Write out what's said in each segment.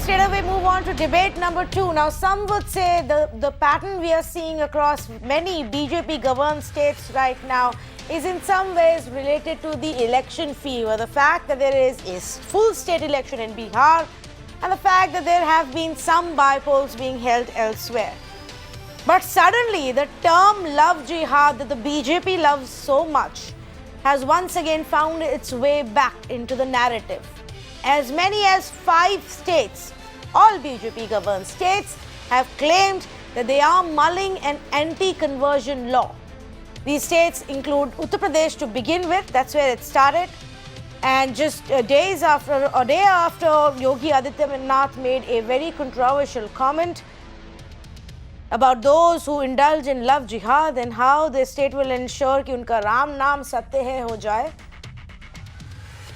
Let's straight away move on to debate number 2. Now, some would say the pattern we are seeing across many BJP governed states right now is in some ways related to the election fever. The fact that there is a full state election in Bihar and the fact that there have been some by-polls being held elsewhere. But suddenly, the term Love Jihad that the BJP loves so much has once again found its way back into the narrative. As many as 5 states, all BJP governed states, have claimed that they are mulling an anti-conversion law. These states include Uttar Pradesh to begin with, that's where it started. And just a day after Yogi Adityanath made a very controversial comment about those who indulge in love jihad and how the state will ensure कि उनका राम नाम सत्य है हो जाए.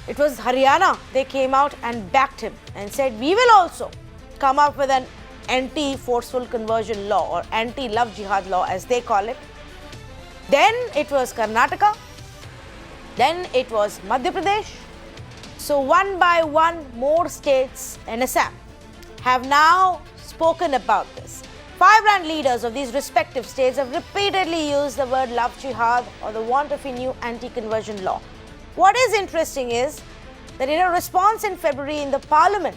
It was Haryana. They came out and backed him and said, we will also come up with an anti-forceful conversion law or anti-love jihad law as they call it. Then it was Karnataka. Then it was Madhya Pradesh. So one by one, more states and Assam have now spoken about this. 5 grand leaders of these respective states have repeatedly used the word love jihad or the want of a new anti-conversion law. What is interesting is that in a response in February in the parliament,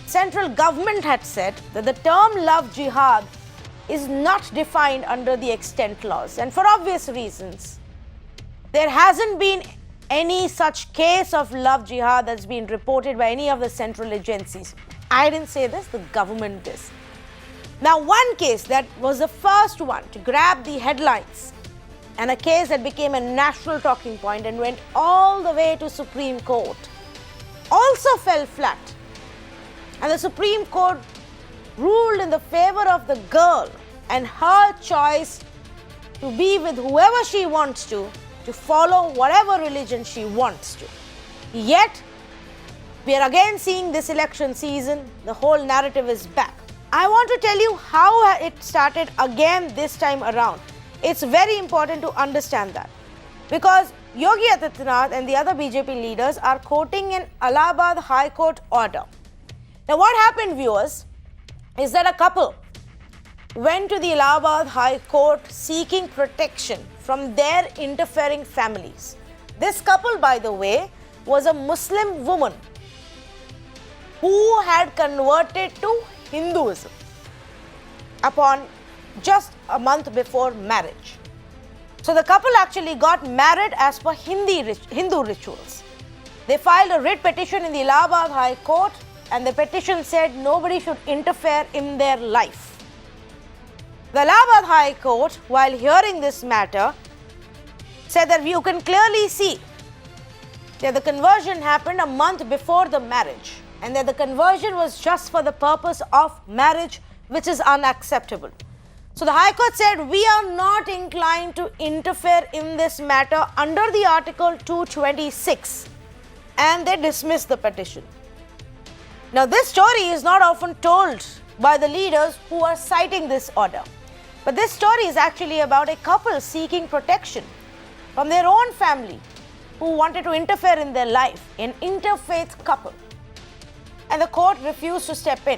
central government had said that the term love jihad is not defined under the extant laws, and for obvious reasons. There hasn't been any such case of love jihad that's been reported by any of the central agencies. I didn't say this, the government did. Now, one case that was the first one to grab the headlines and a case that became a national talking point and went all the way to Supreme Court also fell flat. And the Supreme Court ruled in the favor of the girl and her choice to be with whoever she wants to follow whatever religion she wants to. Yet, we are again seeing this election season, the whole narrative is back. I want to tell you how it started again this time around. It's very important to understand that because Yogi Adityanath and the other BJP leaders are quoting an Allahabad High Court order. Now, what happened, viewers, is that a couple went to the Allahabad High Court seeking protection from their interfering families. This couple, by the way, was a Muslim woman who had converted to Hinduism upon just a month before marriage. So the couple actually got married as per Hindu rituals. They filed a writ petition in the Allahabad High Court and the petition said nobody should interfere in their life. The Allahabad High Court, while hearing this matter, said that you can clearly see that the conversion happened a month before the marriage and that the conversion was just for the purpose of marriage, which is unacceptable. So the High Court said, we are not inclined to interfere in this matter under the Article 226, and they dismissed the petition. Now, this story is not often told by the leaders who are citing this order, but this story is actually about a couple seeking protection from their own family who wanted to interfere in their life, an interfaith couple, and the court refused to step in.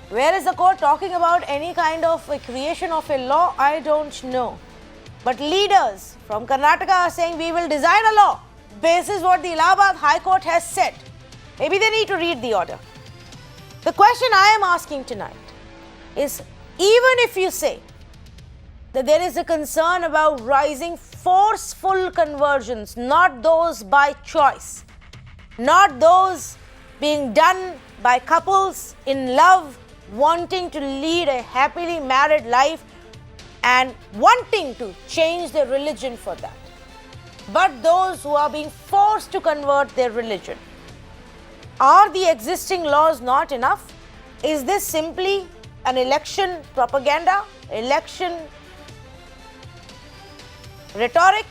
Where is the court talking about any kind of a creation of a law? I don't know. But leaders from Karnataka are saying we will design a law basis what the Allahabad High Court has said. Maybe they need to read the order. The question I am asking tonight is, even if you say that there is a concern about rising forceful conversions, not those by choice, not those being done by couples in love, wanting to lead a happily married life and wanting to change their religion for that, but those who are being forced to convert their religion. Are the existing laws not enough? Is this simply an election propaganda, election rhetoric,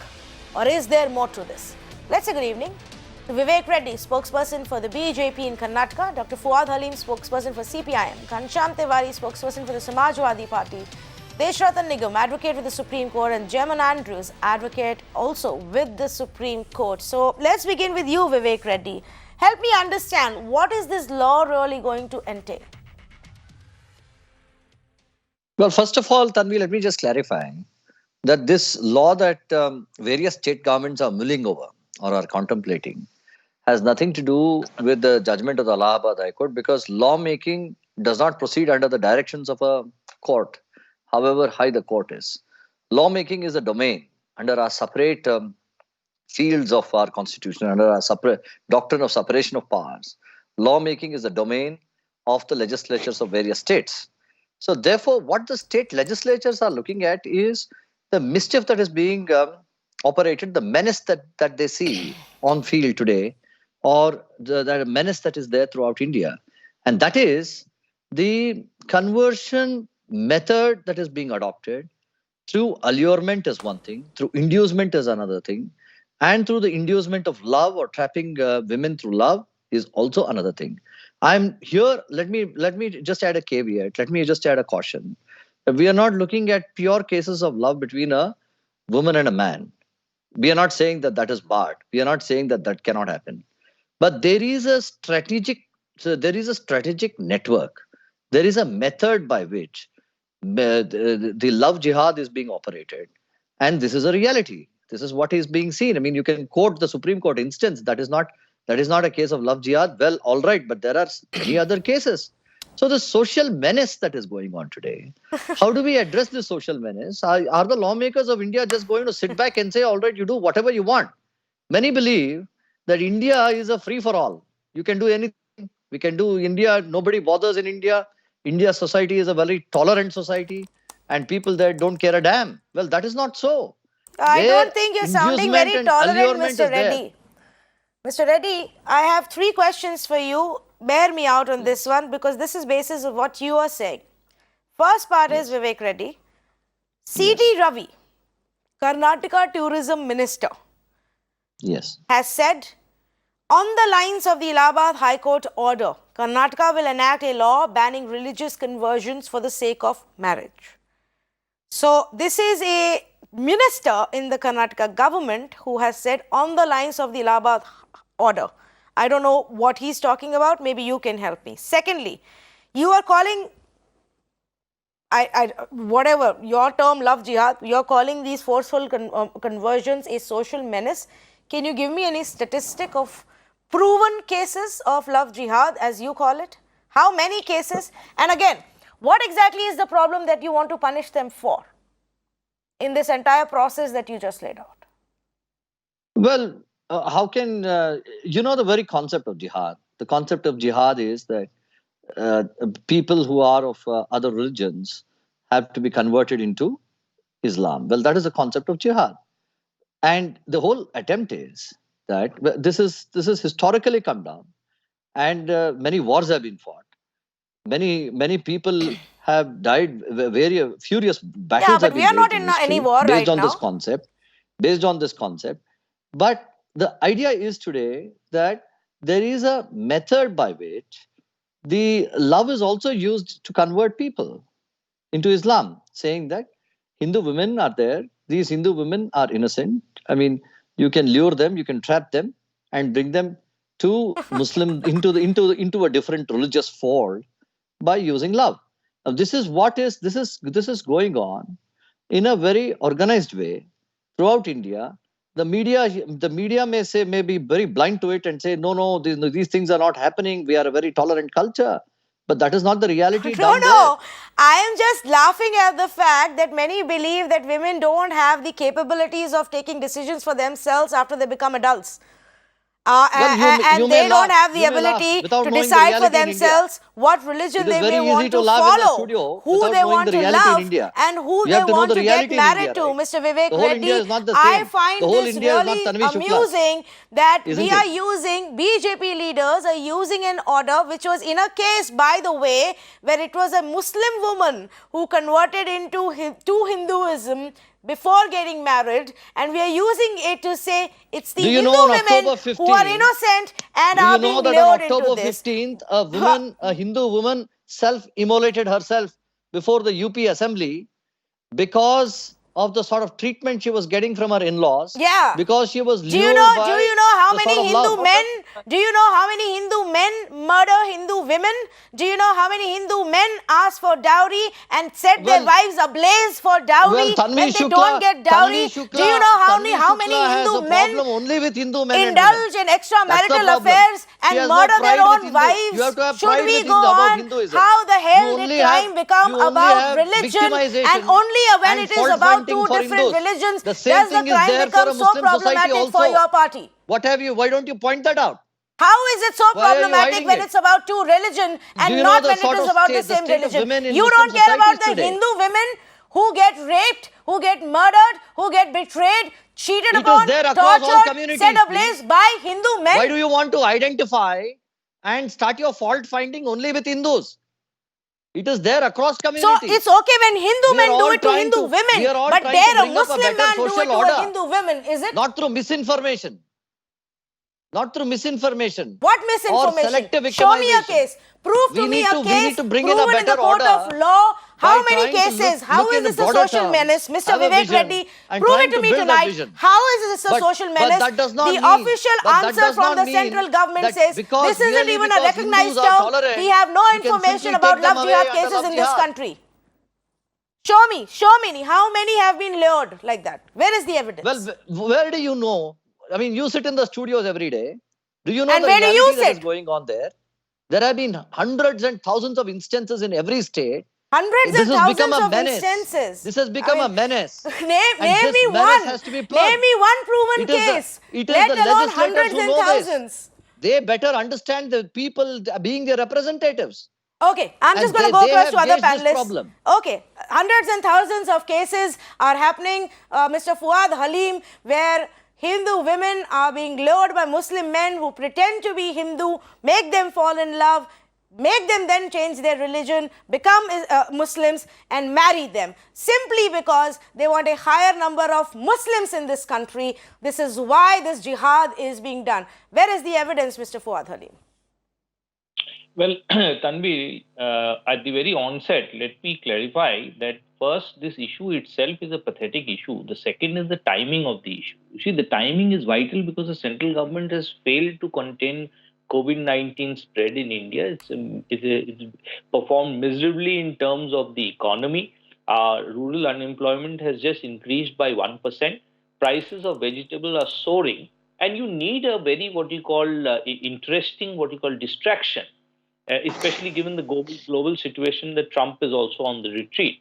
or is there more to this? Let's say good evening to VIVEK Reddy, spokesperson for the BJP in Karnataka, Dr. Fuad Halim, spokesperson for CPI, GHANSHYAM, spokesperson for the Samajwadi Party, RATAN NIGAM, advocate with the Supreme Court, and JAIMON advocate also with the Supreme Court. So let's begin with you, VIVEK Reddy. Help me understand, what is this law really going to entail? Well, first of all, Tanvi, let me just clarify that this law that various state governments are mulling over or are contemplating has nothing to do with the judgment of the Allahabad High Court, because lawmaking does not proceed under the directions of a court, however high the court is. Lawmaking is a domain under our separate fields of our constitution, under our separate doctrine of separation of powers. Lawmaking is a domain of the legislatures of various states. So therefore, what the state legislatures are looking at is the mischief that is being operated, the menace that they see on field today, or the menace that is there throughout India. And that is the conversion method that is being adopted through allurement is one thing, through inducement is another thing, and through the inducement of love or trapping women through love is also another thing. I'm here. Let me just add a caveat. Let me just add a caution. We are not looking at pure cases of love between a woman and a man. We are not saying that that is barred. We are not saying that that cannot happen. But there is a strategic. So there is a strategic network. There is a method by which the love jihad is being operated, and this is a reality. This is what is being seen. I mean, you can quote the Supreme Court instance. That is not a case of love jihad. Well, all right, but there are many other cases. So the social menace that is going on today, how do we address this social menace? Are the lawmakers of India just going to sit back and say, all right, you do whatever you want? Many believe that India is a free for all. You can do anything. We can do India. Nobody bothers in India. India society is a very tolerant society, and people there don't care a damn. Well, that is not so. I don't think you're sounding very tolerant, Mr. Reddy. Mr. Reddy, I have 3 questions for you. Bear me out on this one, because this is basis of what you are saying. First part is Vivek Reddy. C.T. Ravi, Karnataka Tourism Minister, has said, on the lines of the Allahabad High Court order, Karnataka will enact a law banning religious conversions for the sake of marriage. So this is a minister in the Karnataka government who has said on the lines of the Allahabad order. I don't know what he's talking about. Maybe you can help me. Secondly, you are calling, whatever, your term love jihad, you're calling these forceful conversions a social menace. Can you give me any statistic of proven cases of love jihad, as you call it? How many cases? And again, what exactly is the problem that you want to punish them for in this entire process that you just laid out? Well, how can, the very concept of jihad? The concept of jihad is that people who are of other religions have to be converted into Islam. Well, that is the concept of jihad. And the whole attempt is that this is historically come down, and many wars have been fought. Many people have died. Very furious battles. Yeah, but we are not in any war right now. Based on this concept, but the idea is today that there is a method by which the love is also used to convert people into Islam, saying that Hindu women are there. These Hindu women are innocent. I mean, you can lure them, you can trap them, and bring them to Muslim into a different religious fold by using love. Now, this is going on in a very organized way throughout India. The media may be very blind to it and say, no, these things are not happening. We are a very tolerant culture. But that is not the reality. No. I am just laughing at the fact that many believe that women don't have the capabilities of taking decisions for themselves after they become adults. And they don't have the ability to decide for themselves what religion they may want to follow, who they want to love, and who they want to get married to. Mr. Vivek Reddy, I find this really amusing that we are using, BJP leaders are using an order which was in a case, by the way, where it was a Muslim woman who converted into Hinduism before getting married, and we are using it to say it's the Hindu women who are innocent and are being lured into this. On October 15th, a Hindu woman self-immolated herself before the UP assembly because of the sort of treatment she was getting from her in-laws. Yeah. Because she was Do lured you know how the many sort of Hindu love. men? Do you know how many Hindu men murder Hindu women? Do you know how many Hindu men ask for dowry and set their wives ablaze for dowry Tanvi when they Shukla, don't get dowry? Tanvi Shukla, Do you know how Tanvi many Shukla has Hindu a men problem only with Hindu men and indulge women. in extramarital problem. affairs She and has no murder their pride with own Hindu. wives? You have to have Should pride we with go Hindu about on? Hinduism. How the hell You did only crime become you only about have religion, victimization and only when and it is fault about finding two for different Hindus. religions The same does the thing is crime there become for a so Muslim society problematic also. for your party? Why don't you point that out? How is it so Why are you problematic hiding when it? it's about two religion Do and you know not the when it sort is of about the state same of religion? women in You Muslim don't care about societies the today? Hindu women who get raped, who get murdered, who get betrayed, cheated It is upon, there across all tortured, communities, set ablaze by Hindu men. Why do you want to identify and start your fault finding only with Hindus? It is there across So communities. it's okay when Hindu We are men do all it to trying Hindu to- women, we are all but trying to dare a bring up a Muslim better man do social it to order. a Hindu woman, is it? Not through misinformation. Not through misinformation. What Or misinformation? selective Show me a victimization. case. Prove We to me need a to- we case need to bring in a proven in the better court of order law. How by many trying to cases? How look is in this a broader social terms, menace? Mr. have a Vivek vision, Reddy, and prove trying it to to me build that tonight. vision. How is this a But- social but menace? that does not The mean- official but that answer does from not the mean central government that says because this isn't merely even a because recognized Hindus are term. tolerant, We have no we can information simply about take them love away jihad under cases love in this jihad. country. Show me. How many have been lured like that? Where is the evidence? Well, where do you know? I mean, you sit in the studios every day. Do you know And the where do you reality that is sit? going on there? There have been hundreds and thousands of instances in every state. Hundreds This and has become thousands a of menace. instances. This has become a menace. Name And me this menace one. has to be plugged. Name me one proven It is the- case. it is Let the alone legislators hundreds who and know this. thousands. They better understand the people being their representatives. Okay, I'm just And going to go they across have to other gauged this panelists. problem. Okay, hundreds and thousands of cases are happening, Mr. Fuad Halim, where Hindu women are being lured by Muslim men who pretend to be Hindu, make them fall in love, make them then change their religion, become Muslims and marry them simply because they want a higher number of Muslims in this country. This is why this jihad is being done. Where is the evidence, Mr. Fuad Halim? Well, Tanvi, at the very onset, let me clarify that first, this issue itself is a pathetic issue. The second is the timing of the issue. You see, the timing is vital because the central government has failed to contain COVID-19 spread in India. It's performed miserably in terms of the economy. Rural unemployment has just increased by 1%. Prices of vegetable are soaring. And you need a very, what you call, interesting, what you call distraction. Especially given the global situation that Trump is also on the retreat.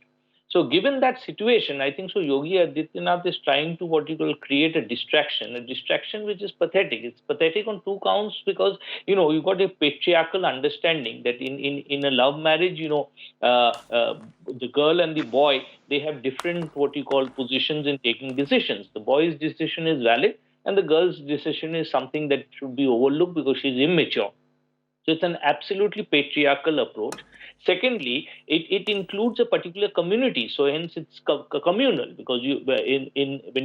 So given that situation, I think so Yogi Adityanath is trying to what you call create a distraction which is pathetic. It's pathetic on two counts because, you've got a patriarchal understanding that in a love marriage, the girl and the boy, they have different what you call positions in taking decisions. The boy's decision is valid and the girl's decision is something that should be overlooked because she's immature. So it's an absolutely patriarchal approach. Secondly, it includes a particular community. So hence it's communal because when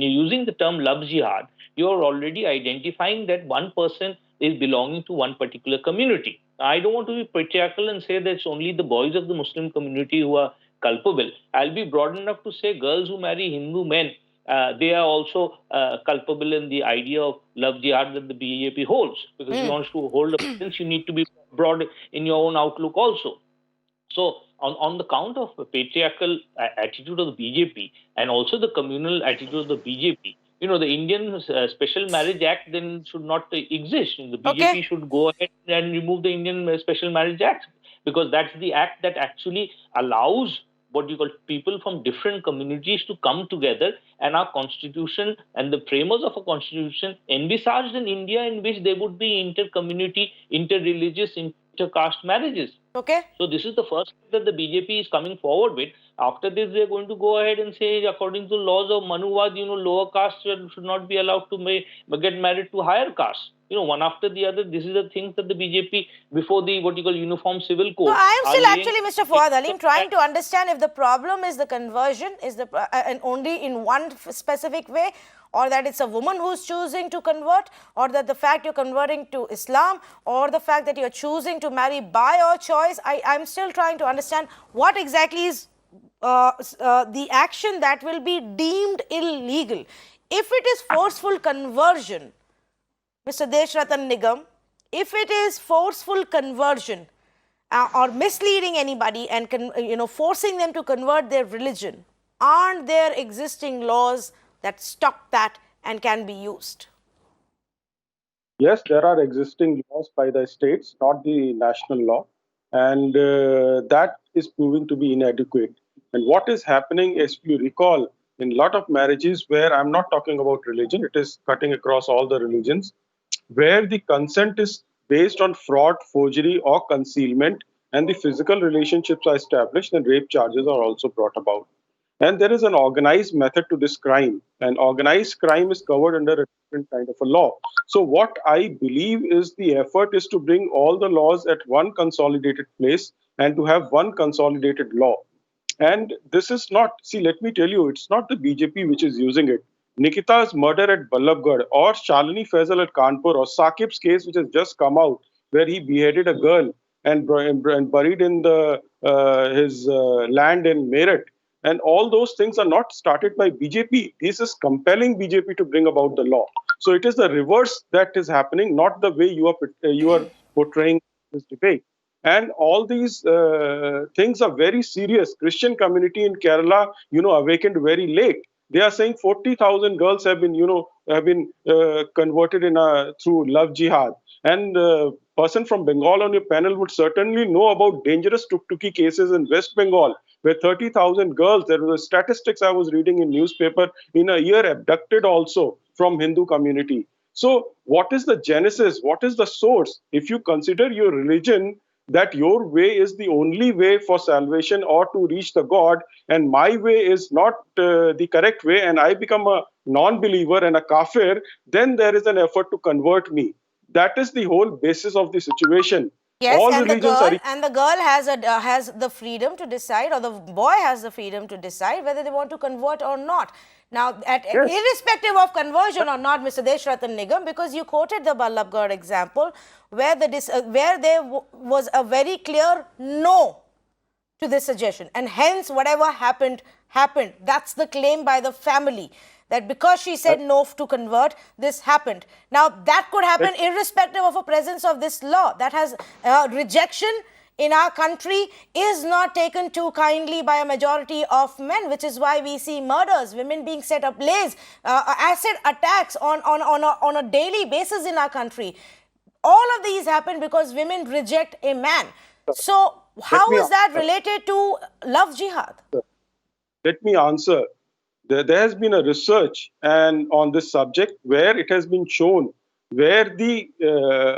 you're using the term love jihad, you're already identifying that one person is belonging to one particular community. I don't want to be patriarchal and say that it's only the boys of the Muslim community who are culpable. I'll be broad enough to say girls who marry Hindu men, they are also culpable in the idea of love jihad that the BJP holds. Because if you want to hold a balance, you need to be broad in your own outlook also. So on the count of the patriarchal attitude of the BJP and also the communal attitude of the BJP, the Indian Special Marriage Act then should not exist. The BJP should go ahead and remove the Indian Special Marriage Act because that's the act that actually allows what you call people from different communities to come together, and our constitution and the framers of a constitution envisaged in India in which there would be inter-community, inter-religious, inter-caste marriages. Okay. So this is the first step that the BJP is coming forward with. After this, they are going to go ahead and say, according to laws of Manuwad, lower caste should not be allowed to get married to higher caste. One after the other, this is the things that the BJP, before the what you call uniform civil code. No, I am still actually, Mr. Fuad Halim, trying to understand if the problem is the conversion, and only in one specific way, or that it's a woman who's choosing to convert, or that the fact you're converting to Islam, or the fact that you're choosing to marry by your choice. I'm still trying to understand what exactly is the action that will be deemed illegal. If it is forceful conversion, Mr. Deshratan Nigam, if it is forceful conversion or misleading anybody and forcing them to convert their religion, aren't there existing laws that stop that and can be used? Yes, there are existing laws by the states, not the national law, and that is proving to be inadequate. And what is happening is, if you recall, in a lot of marriages where I'm not talking about religion, it is cutting across all the religions, where the consent is based on fraud, forgery, or concealment, and the physical relationships are established, and rape charges are also brought about. And there is an organized method to this crime, and organized crime is covered under a different kind of a law. So, what I believe is the effort is to bring all the laws at one consolidated place and to have one consolidated law. And this is not, see, let me tell you, it's not the BJP which is using it. Nikita's murder at Ballabgarh, or Shalini Faisal at Kanpur, or Saqib's case, which has just come out, where he beheaded a girl and buried in his land in Meerut. And all those things are not started by BJP. This is compelling BJP to bring about the law. So it is the reverse that is happening, not the way you are portraying this debate. And all these things are very serious. Christian community in Kerala, awakened very late. They are saying 40,000 girls have been, converted through Love Jihad. And person from Bengal on your panel would certainly know about dangerous tuk-tuki cases in West Bengal, where 30,000 girls, there was a statistics I was reading in newspaper, in a year abducted also from Hindu community. So what is the genesis? What is the source? If you consider your religion that your way is the only way for salvation or to reach the God, and my way is not the correct way, and I become a non-believer and a kafir, then there is an effort to convert me. That is the whole basis of the situation. Yes, all and religions the girl has the freedom to decide, or the boy has the freedom to decide whether they want to convert or not. Now, irrespective of conversion or not, Mr. Deshratan Nigam, because you quoted the Ballabgarh example, where there was a very clear no to this suggestion, and hence whatever happened. That's the claim by the family, that because she said no to convert, this happened. Now, that could happen irrespective of a presence of this law. That has rejection in our country is not taken too kindly by a majority of men, which is why we see murders, women being set ablaze, acid attacks on a daily basis in our country. All of these happen because women reject a man. So, how is that related to Love Jihad? Let me answer. There has been a research on this subject where it has been shown where the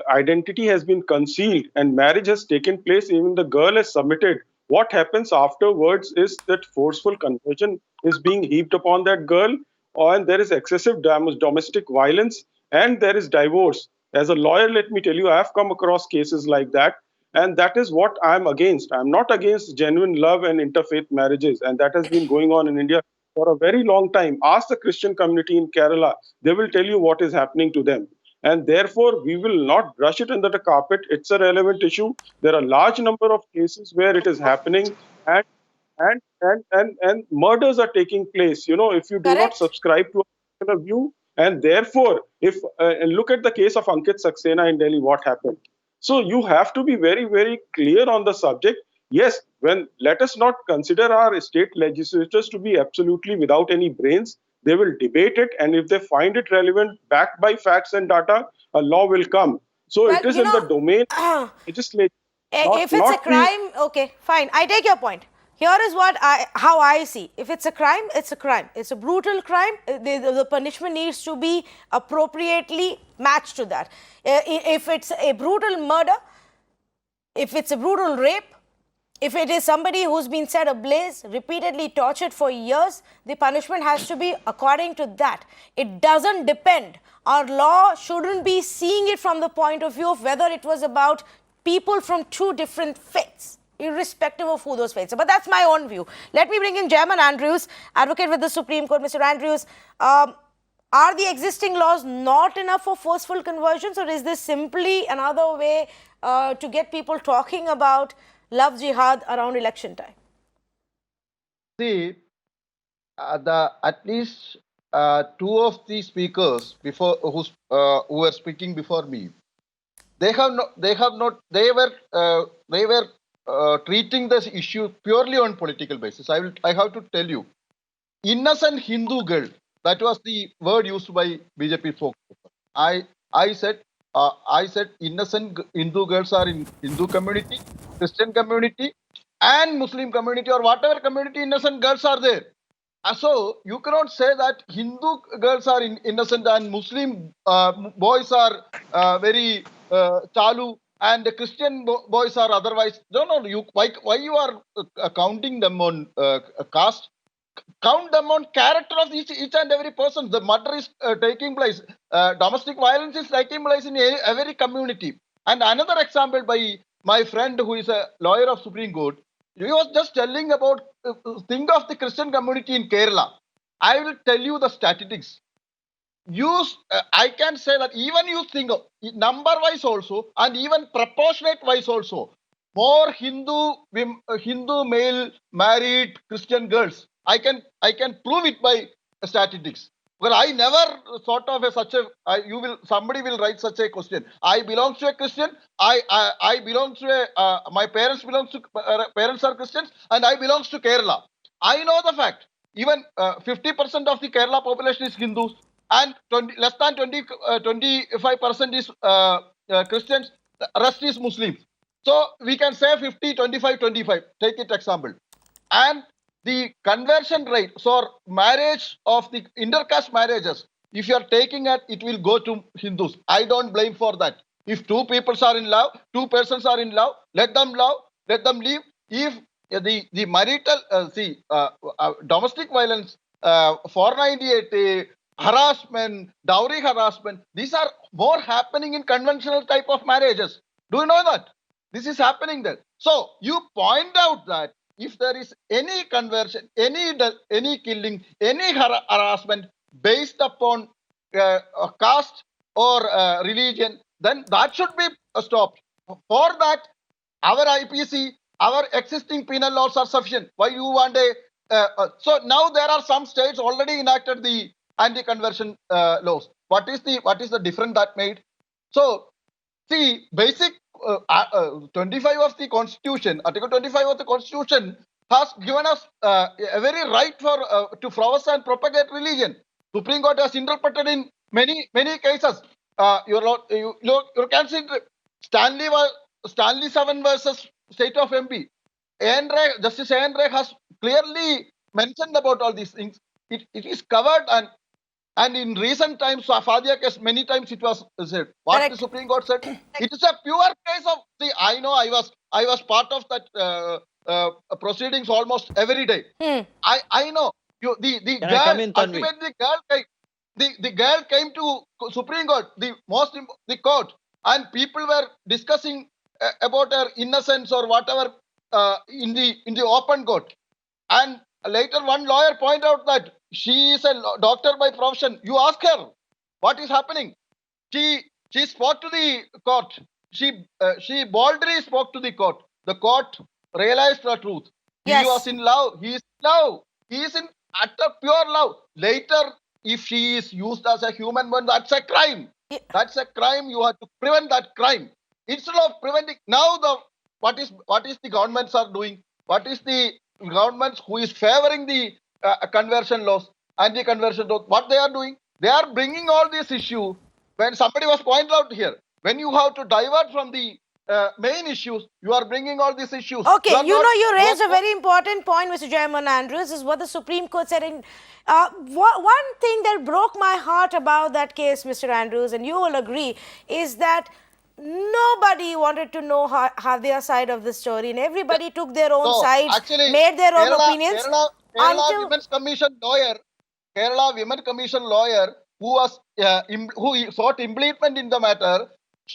identity has been concealed and marriage has taken place, even the girl has submitted. What happens afterwards is that forceful conversion is being heaped upon that girl, and there is excessive domestic violence, and there is divorce. As a lawyer, let me tell you, I have come across cases like that. And that is what I'm against. I'm not against genuine love and interfaith marriages. And that has been going on in India for a very long time. Ask the Christian community in Kerala. They will tell you what is happening to them. And therefore, we will not brush it under the carpet. It's a relevant issue. There are a large number of cases where it is happening. And murders are taking place. If you do not subscribe to a particular view, and therefore, if look at the case of Ankit Saxena in Delhi, what happened? So you have to be very, very clear on the subject. Yes, let us not consider our state legislators to be absolutely without any brains. They will debate it, and if they find it relevant, backed by facts and data, a law will come. So it is in the domain of legislature. If it's a crime, okay, fine. I take your point. Here is how I see. If it's a crime, it's a crime. It's a brutal crime. The punishment needs to be appropriately matched to that. If it's a brutal murder, if it's a brutal rape, if it is somebody who's been set ablaze, repeatedly tortured for years, the punishment has to be according to that. It doesn't depend. Our law shouldn't be seeing it from the point of view of whether it was about people from two different faiths, irrespective of who those faiths are. But that's my own view. Let me bring in JAIMON Andrews, advocate with the Supreme Court. Mr. Andrews, are the existing laws not enough for forceful conversions, or is this simply another way to get people talking about love jihad around election time? See, at least two of the speakers before who were speaking before me, they were treating this issue purely on political basis. I have to tell you, innocent Hindu girl, that was the word used by BJP spokesperson. I said innocent Hindu girls are in Hindu community, Christian community, and Muslim community, or whatever community innocent girls are there. So you cannot say that Hindu girls are innocent and Muslim boys are very chalu and the Christian boys are otherwise. No. Why you are counting them on caste? Count them on character of each and every person. The murder is taking place. Domestic violence is taking place in every community. And another example by my friend who is a lawyer of Supreme Court, he was just telling about, think of the Christian community in Kerala. I will tell you the statistics. I can say that even you think of number wise also and even proportionate wise also, more Hindu male married Christian girls. I can prove it by statistics. But I never thought of somebody will write such a question. I belong to a Christian. I belong to my parents parents are Christians, and I belongs to Kerala. I know the fact. Even 50% of the Kerala population is Hindus, and less than 25% is Christians. The rest is Muslims. So we can say 50, 25, 25. Take it example. And the conversion rate, so marriage of the intercaste marriages, if you are taking it will go to Hindus. I don't blame for that. If two people are in love, two persons are in love, let them love, let them live. If the marital, domestic violence, 498, harassment, dowry harassment, these are more happening in conventional type of marriages. Do you know that? This is happening there. So you point out that if there is any conversion, any killing, any harassment based upon caste or religion, then that should be stopped. For that, our IPC, our existing penal laws are sufficient. Why you want so now there are some states already enacted the anti-conversion laws. What is the difference that made? So see, basic 25 of the Constitution, Article 25 of the Constitution has given us a very right for to profess and propagate religion. Supreme Court has interpreted in many cases. You can see Stanley 7 versus State of MP. Justice A.N. Ray has clearly mentioned about all these things. It is covered, and in recent times, Fadia case, many times it was said. What Correct. the Supreme Court said, it is a pure case of, see, I know I was part of that proceedings almost every day. I know. The Can girl, I come in, Tanvi? ultimately the girl came to Supreme Court, the court, and people were discussing about her innocence or whatever in the open court. And later one lawyer pointed out that she is a doctor by profession. You ask her what is happening. She spoke to the court. She boldly spoke to the court. The court realized the truth. Yes. He was in love. He is in love. He is in utter pure love. Later, if she is used as a human being, that's a crime. Yeah. That's a crime. You have to prevent that crime. Instead of preventing, now what is the governments are doing? What is the governments who is favoring the conversion laws, anti-conversion laws? What they are doing? They are bringing all these issues. When somebody was pointed out here, when you have to divert from the main issues, you are bringing all these issues. Okay, you raised a very important point, Mr. Jaimon Andrews, is what the Supreme Court said. In one thing that broke my heart about that case, Mr. Andrews, and you will agree, is that nobody wanted to know how their side of the story, and everybody took their own sides, actually, made their own opinions. Kerala Women's Commission lawyer, Kerala Women Commission lawyer, who sought impleadment in the matter,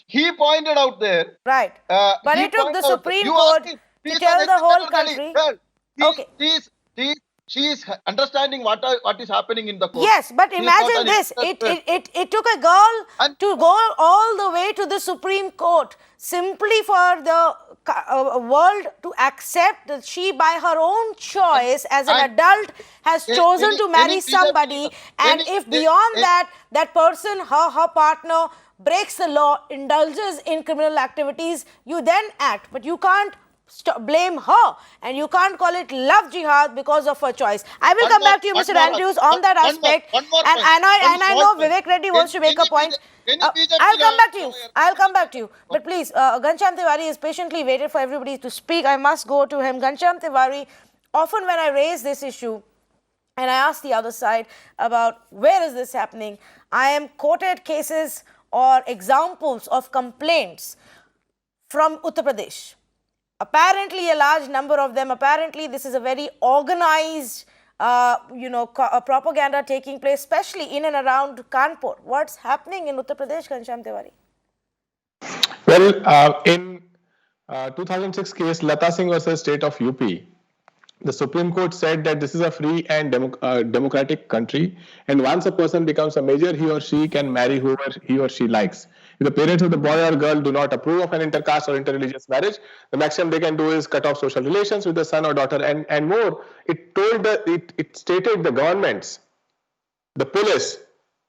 he pointed out there. Right. But he it took pointed the out, Supreme you Court ask him, to he tell said the whole externally, country. well, Okay. she is understanding what is happening in the court. Yes, but She is not imagine an this. innocent It took a girl And- to go all the way to the Supreme Court simply for the world to accept that she, by her own choice as an and adult, has chosen to marry any somebody, and any- if beyond that person, her partner, breaks the law, indulges in criminal activities, you then act. But you can't blame her, and you can't call it love jihad because of her choice. I will come back to you, Mr. Andrews, on that aspect. one more And point. I know Vivek Reddy wants to make a point. I'll come back to you. I'll come back to you. But please, Ghanshyam Tiwari has patiently waited for everybody to speak. I must go to him. Ghanshyam Tiwari, often when I raise this issue and I ask the other side about where is this happening, I am quoted cases or examples of complaints from Uttar Pradesh. Apparently, a large number of them, apparently this is a very organized, propaganda taking place, especially in and around Kanpur. What's happening in Uttar Pradesh, Ghanshyam Tiwari? Well, in 2006 case, Lata Singh versus State of UP, the Supreme Court said that this is a free and democratic country, and once a person becomes a major, he or she can marry whoever he or she likes. If the parents of the boy or girl do not approve of an intercaste or interreligious marriage, the maximum they can do is cut off social relations with the son or daughter, and more. It stated the governments, the police,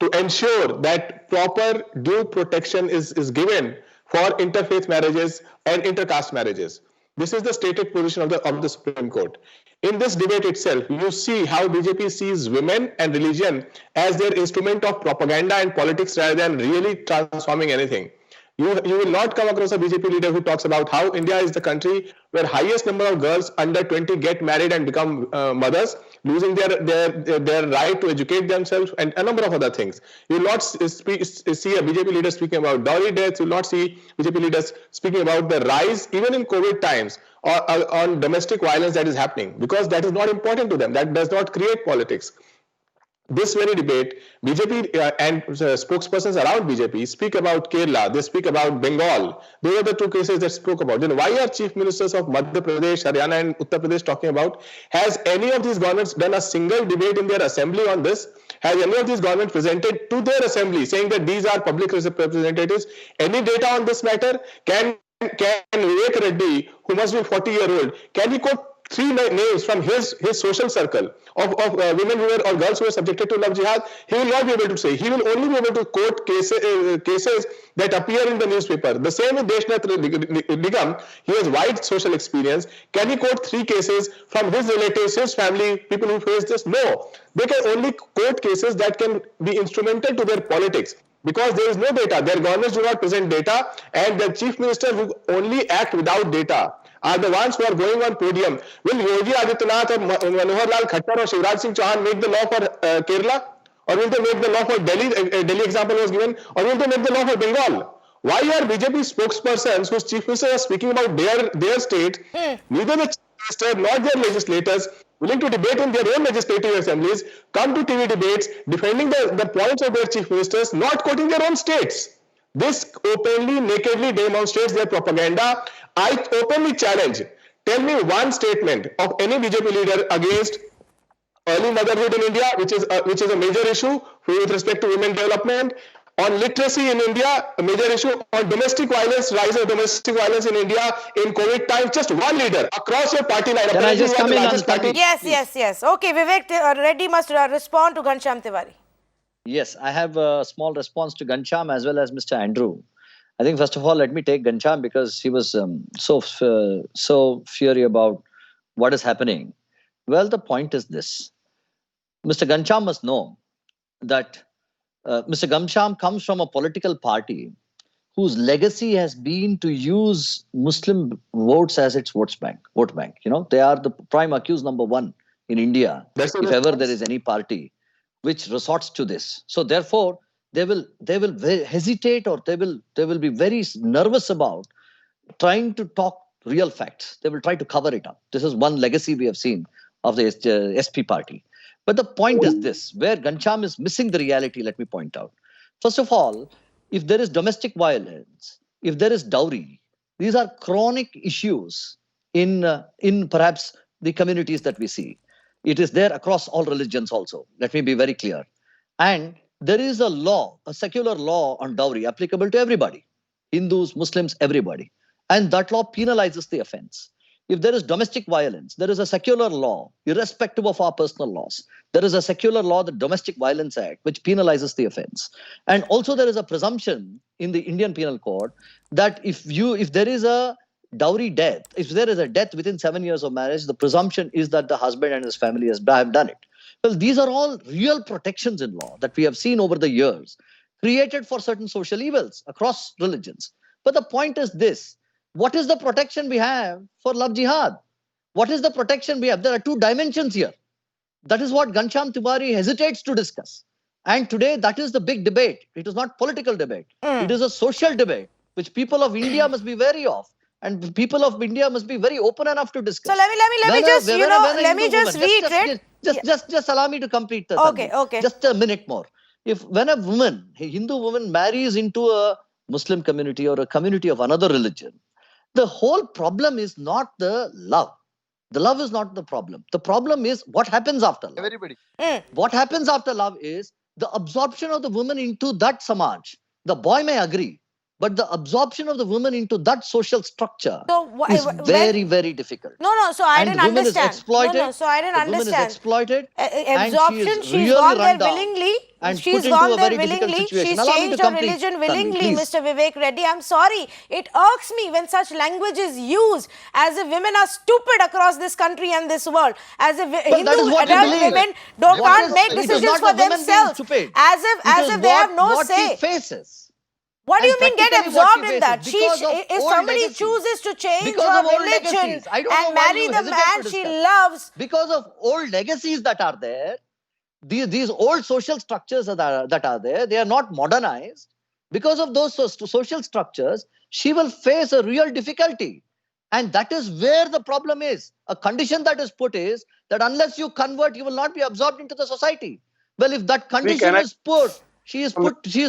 to ensure that proper due protection is given for interfaith marriages and intercaste marriages. This is the stated position of the Supreme Court. In this debate itself, you see how BJP sees women and religion as their instrument of propaganda and politics rather than really transforming anything. You will not come across a BJP leader who talks about how India is the country where highest number of girls under 20 get married and become mothers, losing their right to educate themselves and a number of other things. You will not see a BJP leader speaking about dowry deaths. You will not see BJP leaders speaking about the rise, even in COVID times, or on domestic violence that is happening, because that is not important to them. That does not create politics. This very debate, BJP and spokespersons around BJP speak about Kerala, they speak about Bengal. Those are the two cases that spoke about. Then why are chief ministers of Madhya Pradesh, Haryana and Uttar Pradesh talking about? Has any of these governments done a single debate in their assembly on this? Has any of these governments presented to their assembly saying that these are public representatives any data on this matter? Can VIVEK Reddy, who must be 40-year-old, can he quote 3 names from his social circle of women who were or girls who were subjected to love jihad? He will not be able to say. He will only be able to quote cases that appear in the newspaper. The same with Deshnath Nigam. He has wide social experience. Can he quote 3 cases from his relatives, his family, people who face this? No. They can only quote cases that can be instrumental to their politics, because there is no data. Their governments do not present data, and the chief minister who only act without data are the ones who are going on podium. Will Yogi Adityanath or Manohar Lal Khattar or Shivraj Singh Chauhan make the law for Kerala? Or will they make the law for Delhi? Delhi example was given. Or will they make the law for Bengal? Why are BJP spokespersons whose chief ministers are speaking about their state, neither the chief minister nor their legislators willing to debate in their own legislative assemblies, come to TV debates defending the points of their chief ministers, not quoting their own states? This openly, nakedly demonstrates their propaganda. I openly challenge. Tell me one statement of any BJP leader against early motherhood in India, which is a major issue with respect to women development. On literacy in India, a major issue. On domestic violence, rise of domestic violence in India in COVID times. Just one leader across your party line. Can I just come in on party? Yes. Okay, Vivek Reddy must respond to Ghanshyam Tiwari. Yes, I have a small response to Ghanshyam as well as Mr. Andrew. I think first of all, let me take Ghanshyam because he was so furious about what is happening. Well, the point is this. Mr. Ghanshyam must know that Mr. Ghanshyam comes from a political party whose legacy has been to use Muslim votes as its vote bank. You know, they are the prime accused number 1 in India, if ever there is any party which resorts to this. So therefore, they will hesitate, or they will be very nervous about trying to talk real facts. They will try to cover it up. This is one legacy we have seen of the SP party. But the point is this, where Ghanshyam is missing the reality, let me point out. First of all, if there is domestic violence, if there is dowry, these are chronic issues in perhaps the communities that we see. It is there across all religions also. Let me be very clear. And there is a law, a secular law on dowry applicable to everybody, Hindus, Muslims, everybody. And that law penalizes the offense. If there is domestic violence, there is a secular law, irrespective of our personal laws. There is a secular law, the Domestic Violence Act, which penalizes the offense. And also there is a presumption in the Indian Penal Code that if there is a dowry death, if there is a death within 7 years of marriage, the presumption is that the husband and his family have done it. Well, these are all real protections in law that we have seen over the years, created for certain social evils across religions. But the point is this: what is the protection we have for love jihad? What is the protection we have? There are two dimensions here. That is what GHANSHYAM TIWARI hesitates to discuss. And today, that is the big debate. It is not political debate. It is a social debate, which people of India must be wary of. And people of India must be very open enough to discuss. So let me just reiterate. Just allow me to complete that. Okay. Just a minute more. When a Hindu woman marries into a Muslim community or a community of another religion, the whole problem is not the love. The love is not the problem. The problem is what happens after love. Everybody. What happens after love is the absorption of the woman into that samaj. The boy may agree, but the absorption of the woman into that social structure is very, very difficult. No. So I didn't understand. Is exploited. No. So I didn't understand. The woman is exploited. Absorption. She's gone there willingly. She's gone there willingly. She's changed her religion willingly, Mr. Vivek Reddy. I'm sorry. It irks me when such language is used as if women are stupid across this country and this world. As if Hindu adult women can't make decisions for themselves. As if they have no say. What do you mean get absorbed in that? If somebody chooses to change her religion and marry the man she loves. Because of old legacies that are there, these old social structures that are there, they are not modernized. Because of those social structures, she will face a real difficulty. And that is where the problem is. A condition that is put is that unless you convert, you will not be absorbed into the society. Well, if that condition is put, she is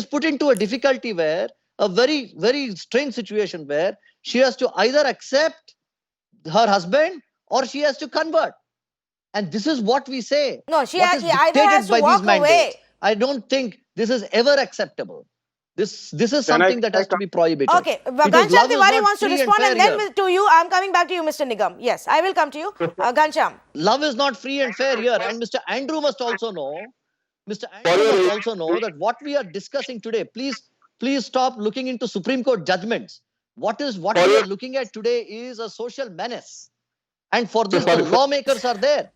put into a difficulty where a very, very strange situation where she has to either accept her husband or she has to convert. And this is what we say. No, she either has to walk away. I don't think this is ever acceptable. This is something that has to be prohibited. Okay, GHANSHYAM TIWARI wants to respond, and then to you, I'm coming back to you, Mr. Nigam. Yes, I will come to you. GHANSHYAM. Love is not free and fair here. And Mr. Andrew must also know, that what we are discussing today, please stop looking into Supreme Court judgments. What we are looking at today is a social menace. And for this, the lawmakers are there.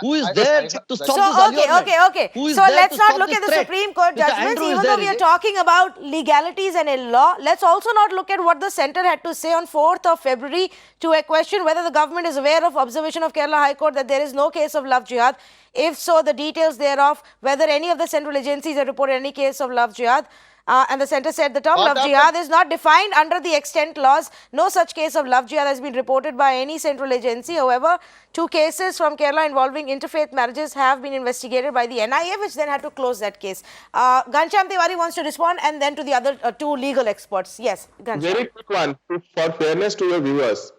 Who is there to stop this allurement? Okay. So let's not look at the Supreme Court judgments, even though we are talking about legalities and a law. Let's also not look at what the centre had to say on 4th of February to a question whether the government is aware of observation of Kerala High Court that there is no case of love jihad. If so, the details thereof, whether any of the central agencies have reported any case of love jihad. And the centre said the term love jihad is not defined under the extant laws. No such case of love jihad has been reported by any central agency. However, 2 cases from Kerala involving interfaith marriages have been investigated by the NIA, which then had to close that case. GHANSHYAM TIWARI wants to respond, and then to the other 2 legal experts. Yes, GHANSHYAM. Very quick one for fairness to your viewers.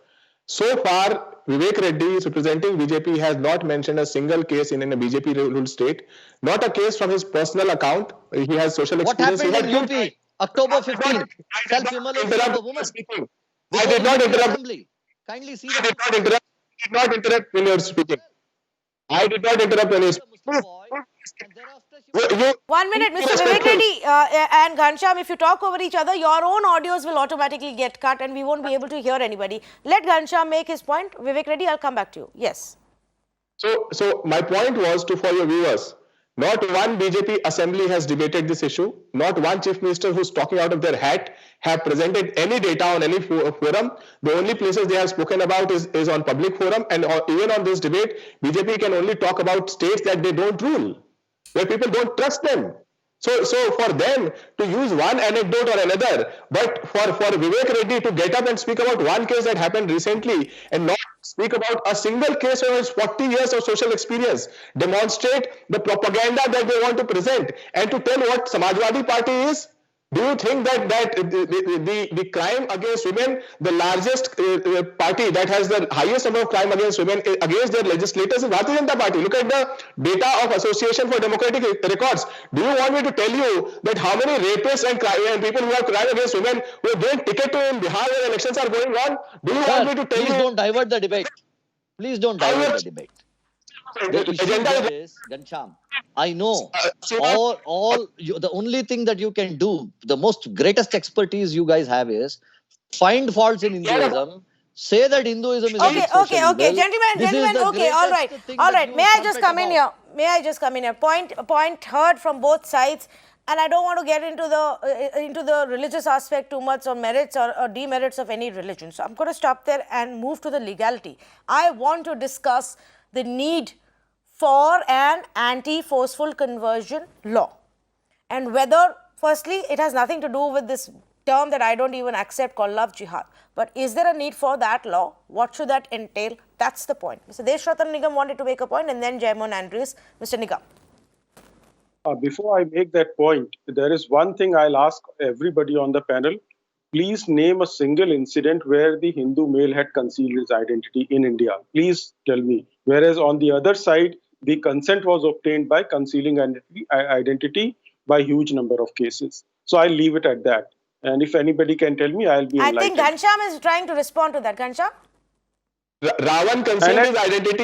So far, Vivek Reddy, representing BJP, has not mentioned a single case in a BJP ruled state. Not a case from his personal account. He has social experience. What happened in UP? October 15th. Self-immolation of a woman. I did not interrupt. Kindly see I did not interrupt when you are speaking. I did not interrupt when you speaking. 1 minute, Mr. Vivek Reddy and GHANSHYAM, if you talk over each other, your own audios will automatically get cut and we won't be able to hear anybody. Let GHANSHYAM make his point. Vivek Reddy, I'll come back to you. Yes. So my point was for your viewers, not one BJP assembly has debated this issue. Not one chief minister who's talking out of their hat have presented any data on any forum. The only places they have spoken about is on public forum, and even on this debate, BJP can only talk about states that they don't rule, where people don't trust them. So for them to use one anecdote or another, but for Vivek Reddy to get up and speak about one case that happened recently and not speak about a single case of his 40 years of social experience, demonstrate the propaganda that they want to present, and to tell what Samajwadi Party is, Do you think that the crime against women, the largest party that has the highest number of crime against women against their legislators is Bharatiya Janata Party? Look at the data of Association for Democratic Records. Do you want me to tell you that how many rapists and people who have crime against women who are given ticket to in Bihar where elections are going on? Do you want me to tell please you? don't divert the debate. Please don't divert the debate. The issue here is, Ghanshyam, I know the only thing that you can do, the most greatest expertise you guys have is find faults in Hinduism, say that Hinduism is Okay, against social evil. Gentlemen, okay, all right. May I just come in here? Point heard from both sides, and I don't want to get into the religious aspect too much, or merits or demerits of any religion. So I'm going to stop there and move to the legality. I want to discuss the need for an anti-forceful conversion law, and whether, firstly, it has nothing to do with this term that I don't even accept called Love Jihad. But is there a need for that law? What should that entail? That's the point. Mr. RATAN Nigam wanted to make a point, and then JAIMON Andrews. Mr. Nigam. Before I make that point, there is one thing I'll ask everybody on the panel. Please name a single incident where the Hindu male had concealed his identity in India. Please tell me. Whereas on the other side, the consent was obtained by concealing identity by huge number of cases. So I'll leave it at that. And if anybody can tell me, I'll be enlightened. I think Ghanshyam is trying to respond to that. Ghanshyam? Ravan concealed his identity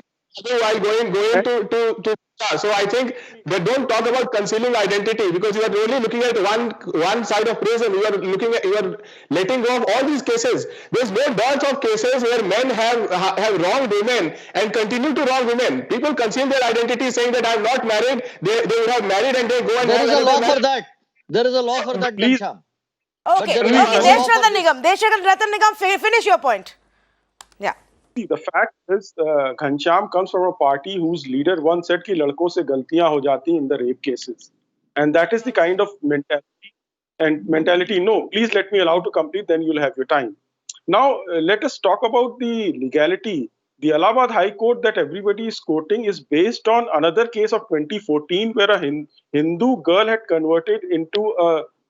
while going to so I think they don't talk about concealing identity, because you are only looking at one side of prism. You are letting go of all these cases. There's no bunch of cases where men have wronged women and continue to wrong women. People conceal their identity, saying that I'm not married. They would have married and they go and there is a law for that. There is a law for that, Ghanshyam. Okay, Ratan Nigam, finish your point. Yeah. See, the fact is, Ghanshyam comes from a party whose leader once said कि लड़कों से गलतियां हो जाती in the rape cases, and that is the kind of mentality. No, please let me allow to complete. Then you'll have your time. Now let us talk about the legality. The Allahabad High Court that everybody is quoting is based on another case of 2014 where a Hindu girl had converted into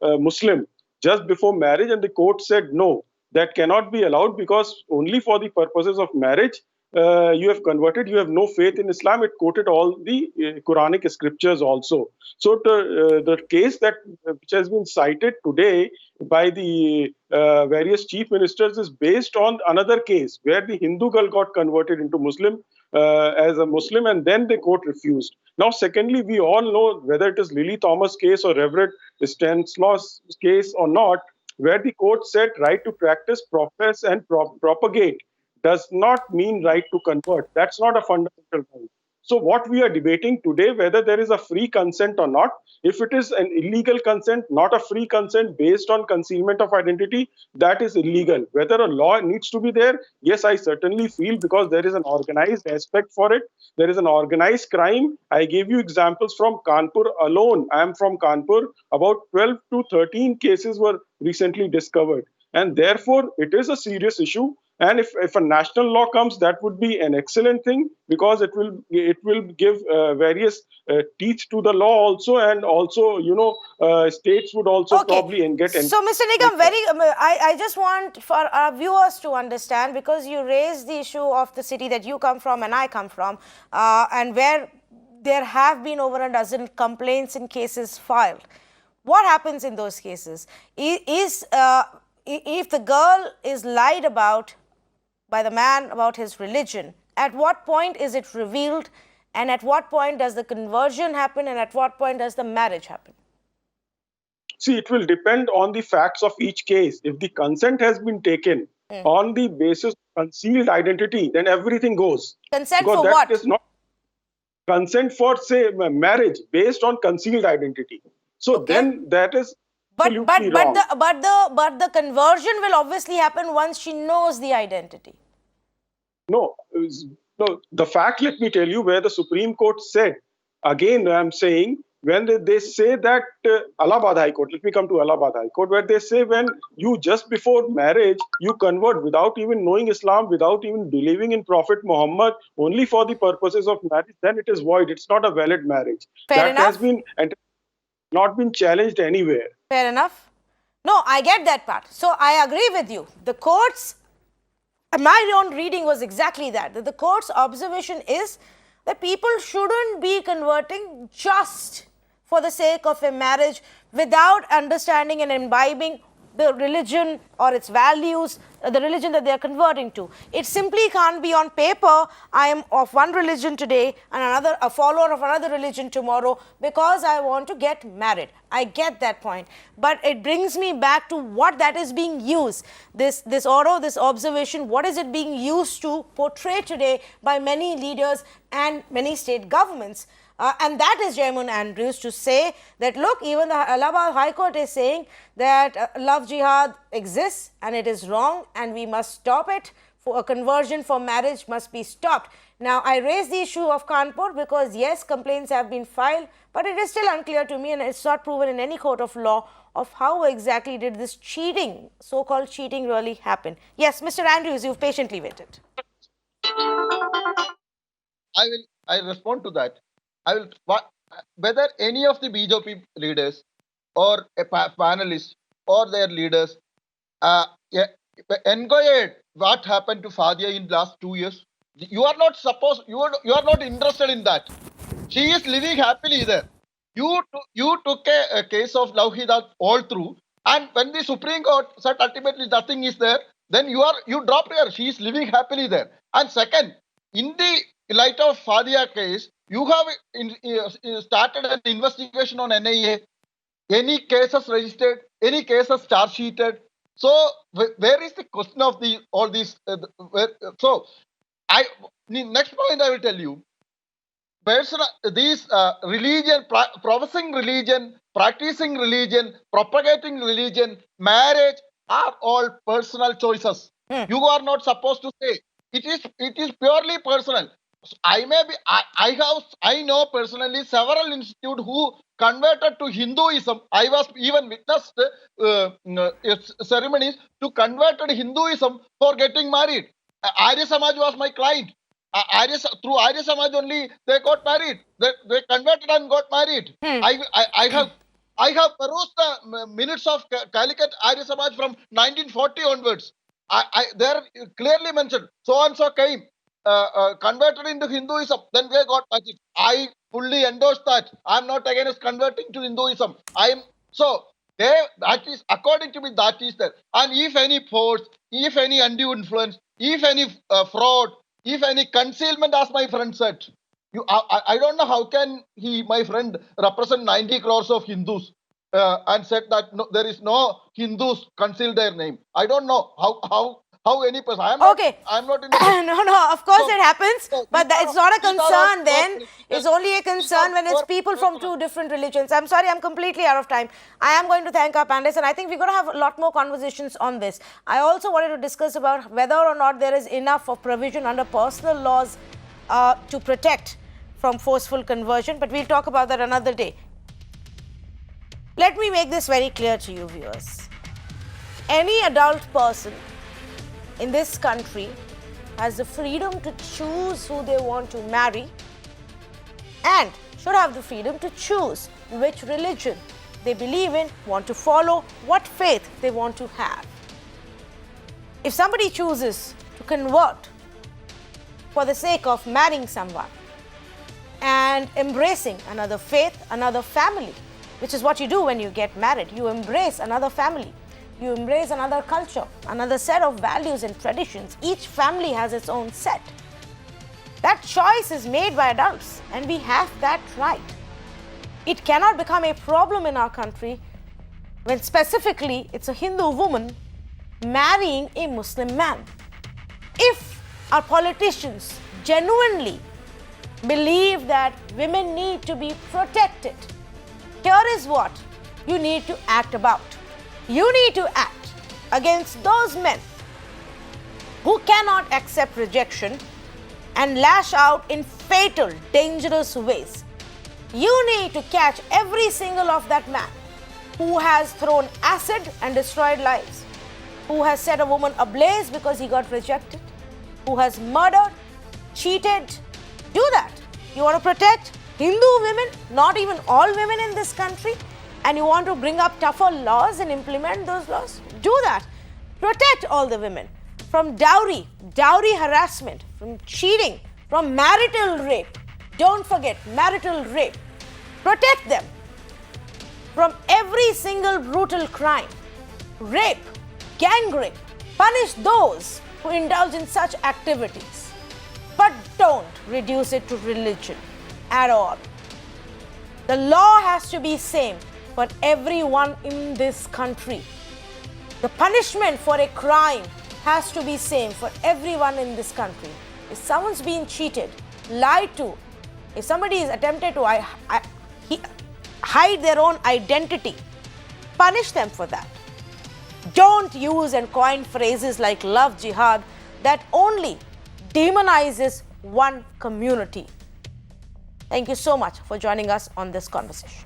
a Muslim just before marriage, and the court said no, that cannot be allowed because only for the purposes of marriage you have converted, you have no faith in Islam. It quoted all the Quranic scriptures also. So the case which has been cited today by the various chief ministers is based on another case where the Hindu girl got converted into Muslim as a Muslim, and then the court refused. Now, secondly, we all know whether it is Lily Thomas case or Reverend Stanislaw's case or not, where the court said right to practice, profess, and propagate does not mean right to convert. That's not a fundamental right. So what we are debating today, whether there is a free consent or not, if it is an illegal consent, not a free consent based on concealment of identity, that is illegal. Whether a law needs to be there, yes, I certainly feel, because there is an organized aspect for it. There is an organized crime. I gave you examples from Kanpur alone. I am from Kanpur. About 12 to 13 cases were recently discovered. And therefore, it is a serious issue. And if a national law comes, that would be an excellent thing, because it will give various teeth to the law also, and also states would also probably get. So, Mr. Nigam, I just want for our viewers to understand, because you raised the issue of the city that you come from and I come from, and where there have been over a dozen complaints and cases filed. What happens in those cases? If the girl is lied about by the man about his religion, at what point is it revealed, and at what point does the conversion happen, and at what point does the marriage happen? See, it will depend on the facts of each case. If the consent has been taken on the basis of concealed identity, then everything goes. Consent for what? Is not consent for, say, marriage based on concealed identity. So then that is absolutely wrong. But the conversion will obviously happen once she knows the identity. No, the fact, let me tell you, where the Supreme Court said, again I'm saying, when they say that Allahabad High Court, let me come to Allahabad High Court, where they say when you just before marriage, you convert without even knowing Islam, without even believing in Prophet Muhammad, only for the purposes of marriage, then it is void. It's not a valid marriage. Fair enough. Has been not been challenged anywhere. Fair enough. No, I get that part. So I agree with you. The court's, my own reading was exactly that the court's observation is that people shouldn't be converting just for the sake of a marriage without understanding and imbibing the religion or its values, the religion that they are converting to. It simply can't be on paper, I am of one religion today and a follower of another religion tomorrow because I want to get married. I get that point. But it brings me back to what that is being used. This observation, what is it being used to portray today by many leaders and many state governments? And that is Jaimon Andrews to say that, look, even the Allahabad High Court is saying that love jihad exists and it is wrong and we must stop it. For a conversion for marriage must be stopped. Now, I raise the issue of Kanpur because, yes, complaints have been filed, but it is still unclear to me and it's not proven in any court of law of how exactly did this cheating, so-called cheating, really happen. Yes, Mr. Andrews, you've patiently waited. I respond to that. Whether any of the BJP leaders or a panelist or their leaders inquired what happened to Fadia in last 2 years, you are not interested in that. She is living happily there. You took a case of Love Jihad all through, and when the Supreme Court said ultimately nothing is there, then you dropped her. She is living happily there. And second, in the light of Fadia case, you have started an investigation on NIA. Any cases registered? Any cases charge sheeted? So where is the question of all these? So next point I will tell you. These professing religion, practicing religion, propagating religion, marriage are all personal choices. You are not supposed to say. It is purely personal. I know personally several institutes who converted to Hinduism. I was even witnessed ceremonies to convert to Hinduism for getting married. Arya Samaj was my client. Through Arya Samaj only they got married. They converted and got married. I have perused the minutes of Calicut Arya Samaj from 1940 onwards. There clearly mentioned so and so came. Converted into Hinduism, then they got married. I fully endorse that. I am not against converting to Hinduism. That is according to me, that is there. And if any force, if any undue influence, if any fraud, if any concealment, as my friend said, I don't know how can my friend, represent 90 crores of Hindus and said that there is no Hindus conceal their name. I don't know how any person. I am not in the no, of course it happens, but it's not a concern then. It's only a concern when it's people from two different religions. I'm sorry, I'm completely out of time. I am going to thank our panelists, and I think we're going to have a lot more conversations on this. I also wanted to discuss about whether or not there is enough of provision under personal laws to protect from forceful conversion, but we'll talk about that another day. Let me make this very clear to you, viewers. Any adult person in this country has the freedom to choose who they want to marry and should have the freedom to choose which religion they believe in, want to follow, what faith they want to have. If somebody chooses to convert for the sake of marrying someone and embracing another faith, another family, which is what you do when you get married, you embrace another family. You embrace another culture, another set of values and traditions. Each family has its own set. That choice is made by adults, and we have that right. It cannot become a problem in our country when specifically it's a Hindu woman marrying a Muslim man. If our politicians genuinely believe that women need to be protected, here is what you need to act about. You need to act against those men who cannot accept rejection and lash out in fatal, dangerous ways. You need to catch every single of that man who has thrown acid and destroyed lives, who has set a woman ablaze because he got rejected, who has murdered, cheated. Do that. You want to protect Hindu women, not even all women in this country? and you want to bring up tougher laws and implement those laws, do that. Protect all the women from dowry harassment, from cheating, from marital rape. Don't forget marital rape. Protect them from every single brutal crime, rape, gang rape. Punish those who indulge in such activities. But don't reduce it to religion at all. The law has to be same for everyone in this country. The punishment for a crime has to be same for everyone in this country. If someone's been cheated, lied to, if somebody is attempted to hide their own identity, punish them for that. Don't use and coin phrases like love jihad that only demonizes one community. Thank you so much for joining us on this conversation.